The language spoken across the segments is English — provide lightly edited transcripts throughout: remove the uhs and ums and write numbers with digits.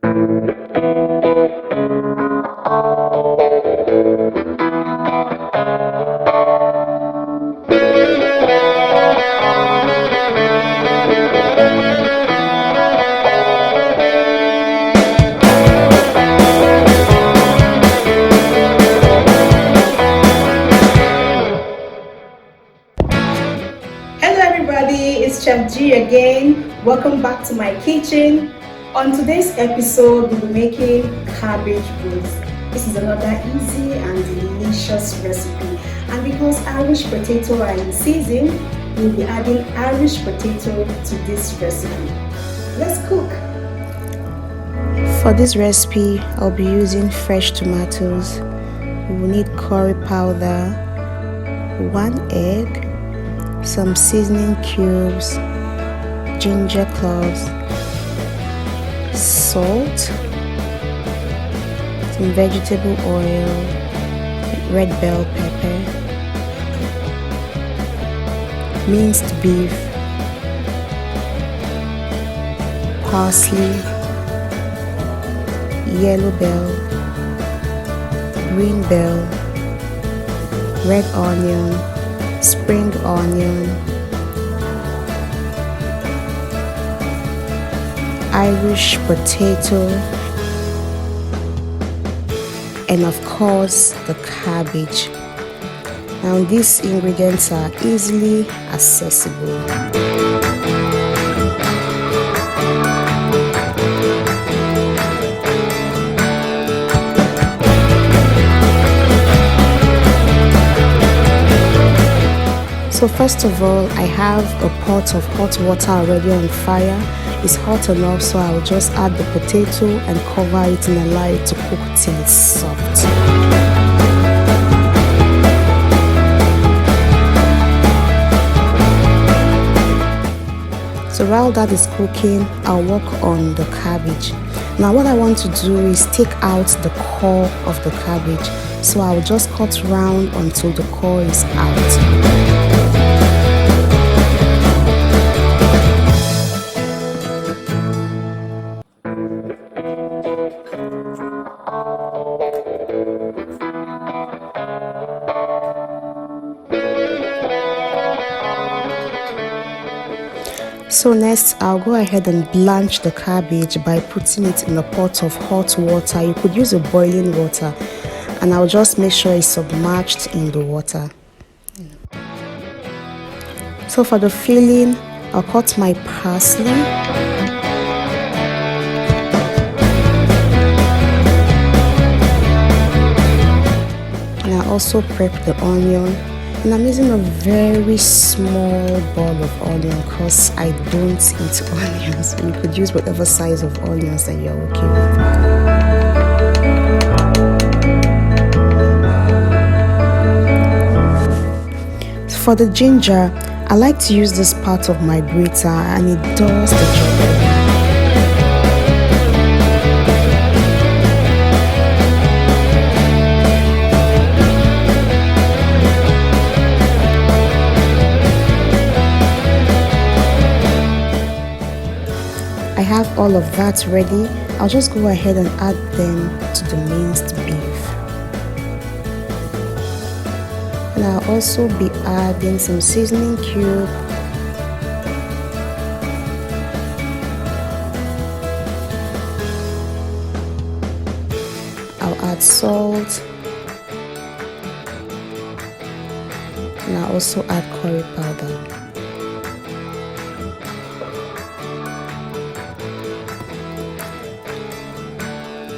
Hello everybody, it's Chef G again. Welcome back to my kitchen. On today's episode, we'll be making cabbage roots. This is another easy and delicious recipe. And because Irish potato are in season, we'll be adding Irish potato to this recipe. Let's cook. For this recipe, I'll be using fresh tomatoes. We will need curry powder, 1 egg, some seasoning cubes, ginger cloves, salt, some vegetable oil, red bell pepper, minced beef, parsley, yellow bell, green bell, red onion, spring onion, Irish potato, and of course the cabbage. Now these ingredients are easily accessible. So first of all, I have a pot of hot water already on fire. It's hot enough, so I'll just add the potato and cover it and allow it to cook till it's soft. So while that is cooking, I'll work on the cabbage. Now what I want to do is take out the core of the cabbage. So I'll just cut round until the core is out. So next, I'll go ahead and blanch the cabbage by putting it in a pot of hot water. You could use a boiling water, and I'll just make sure it's submerged in the water. So for the filling, I'll cut my parsley, and I also prep the onion. And I'm using a very small ball of onion because I don't eat onions. You could use whatever size of onions that you're okay with. For the ginger, I like to use this part of my grater and it does the job. I have all of that ready. I'll just go ahead and add them to the minced beef. And I'll also be adding some seasoning cube, I'll add salt, and I'll also add curry powder.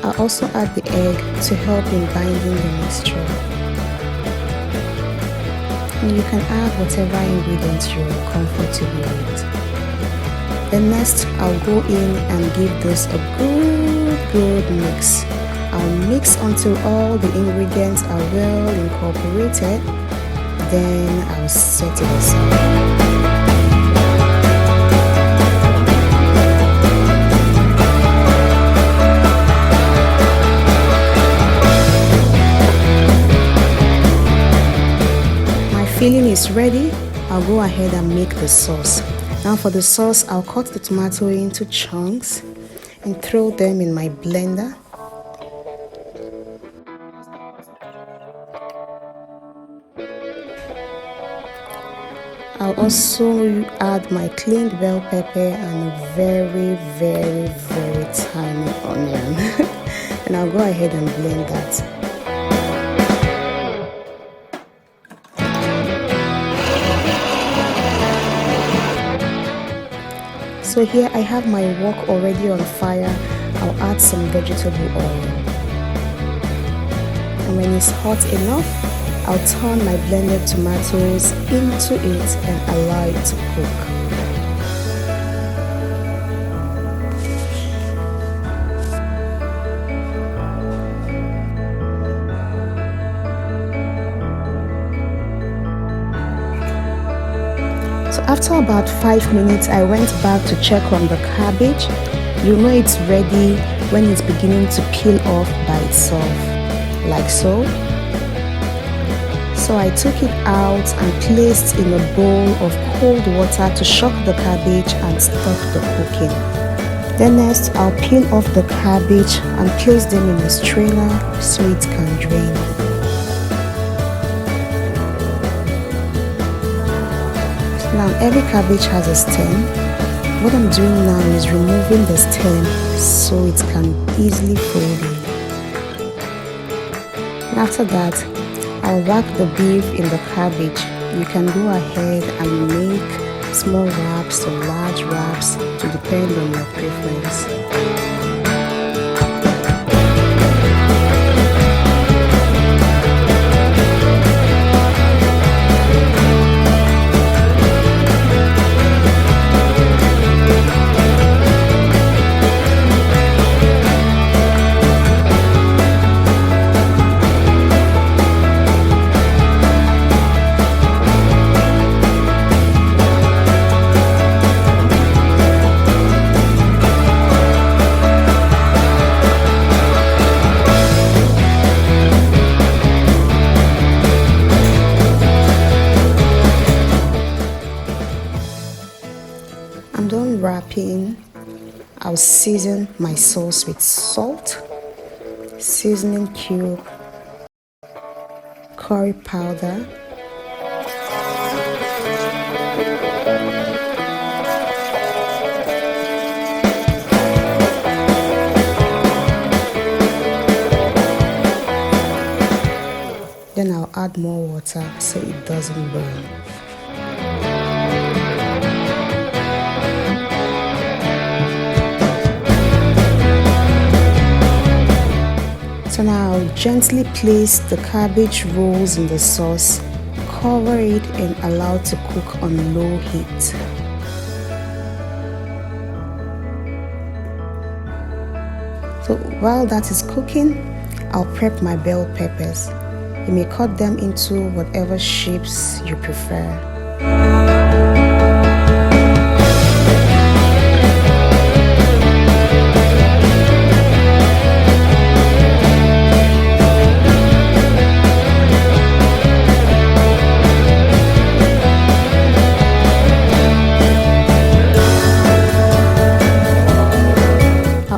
I'll also add the egg to help in binding the mixture. And you can add whatever ingredients you're comfortable with. Then next, I'll go in and give this a good mix. I'll mix until all the ingredients are well incorporated. Then I'll set it aside. Filling is ready. I'll go ahead and make the sauce. Now for the sauce, I'll cut the tomato into chunks and throw them in my blender. I'll also add my cleaned bell pepper and a very tiny onion. And I'll go ahead and blend that. So here I have my wok already on fire. I'll add some vegetable oil. And when it's hot enough, I'll turn my blended tomatoes into it and allow it to cook. So after about 5 minutes, I went back to check on the cabbage. You know it's ready when it's beginning to peel off by itself, like so. So I took it out and placed in a bowl of cold water to shock the cabbage and stop the cooking. Then next, I'll peel off the cabbage and place them in a strainer so it can drain. Now every cabbage has a stem. What I'm doing now is removing the stem so it can easily fold in. And after that, I'll wrap the beef in the cabbage. You can go ahead and make small wraps or large wraps to depend on your preference. I'm done wrapping. I'll season my sauce with salt, seasoning cube, curry powder, then I'll add more water so it doesn't burn. So now I'll gently place the cabbage rolls in the sauce, cover it and allow it to cook on low heat. So while that is cooking, I'll prep my bell peppers. You may cut them into whatever shapes you prefer.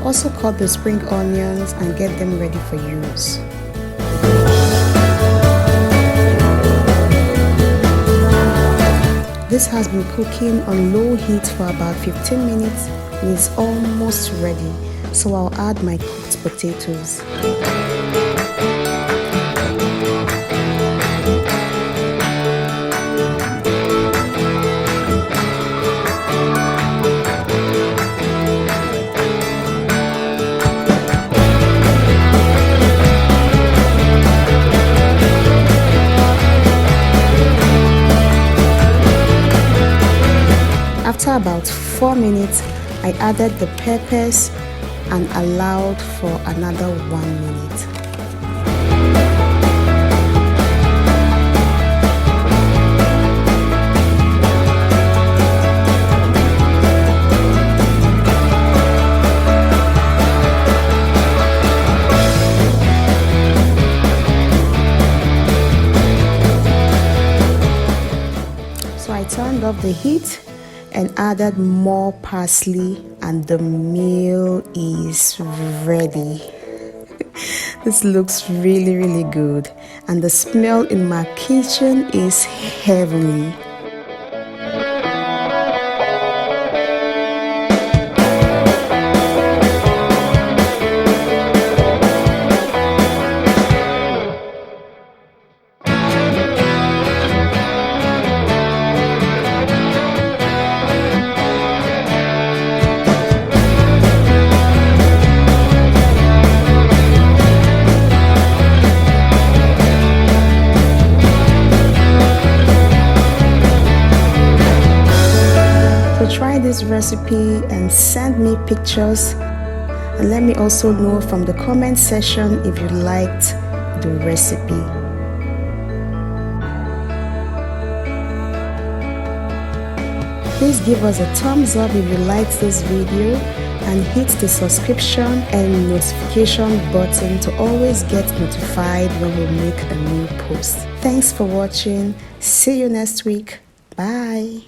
Also cut the spring onions and get them ready for use. This has been cooking on low heat for about 15 minutes and it's almost ready. So I'll add my cooked potatoes. After about 4 minutes, I added the peppers and allowed for another 1 minute. So I turned off the heat and added more parsley, and the meal is ready. This looks really good, and the smell in my kitchen is heavenly. Try this recipe and send me pictures, and let me also know from the comment section if you liked the recipe. Please give us a thumbs up if you liked this video, and hit the subscription and notification button to always get notified when we make a new post. Thanks for watching. See you next week. Bye.